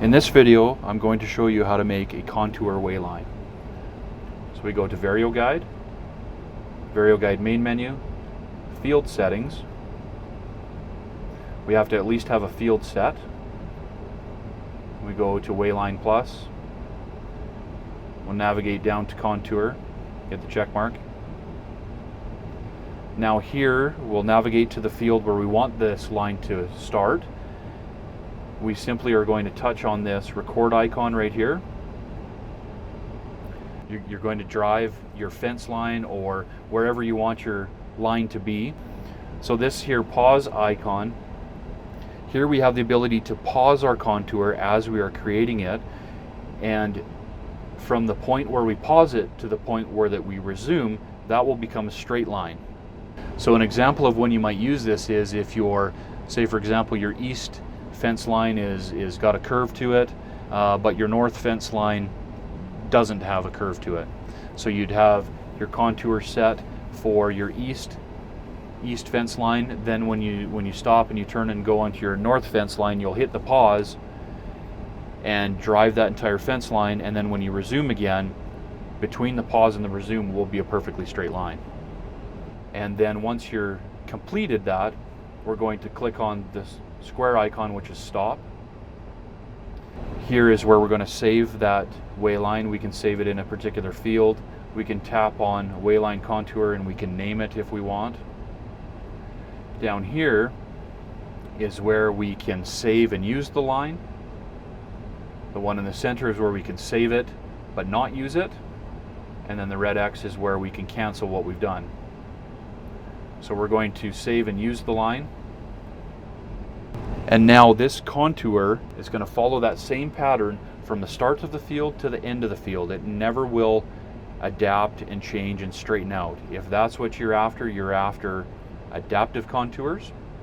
In this video, I'm going to show you how to make a contour wayline. So we go to VarioGuide, VarioGuide main menu, field settings. We have to at least have a field set. We go to Wayline Plus. We'll navigate down to Contour, get the check mark. Now here, we'll navigate to the field where we want this line to start. We simply are going to touch on this record icon right here. You're going to drive your fence line or wherever you want your line to be. So this here pause icon, here we have the ability to pause our contour as we are creating it, and from the point where we pause it to the point where that we resume, that will become a straight line. So an example of when you might use this is if your, say for example, your east fence line is got a curve to it, but your north fence line doesn't have a curve to it. So you'd have your contour set for your east fence line. Then when you stop and you turn and go onto your north fence line, you'll hit the pause and drive that entire fence line, and then when you resume again, between the pause and the resume will be a perfectly straight line. And then once you're completed that, we're going to click on this square icon, which is stop. Here is where we're going to save that wayline. We can save it in a particular field. We can tap on wayline contour and we can name it if we want. Down here is where we can save and use the line. The one in the center is where we can save it but not use it. And then the red X is where we can cancel what we've done. So we're going to save and use the line. And now this contour is going to follow that same pattern from the start of the field to the end of the field. It never will adapt and change and straighten out. If that's what you're after adaptive contours.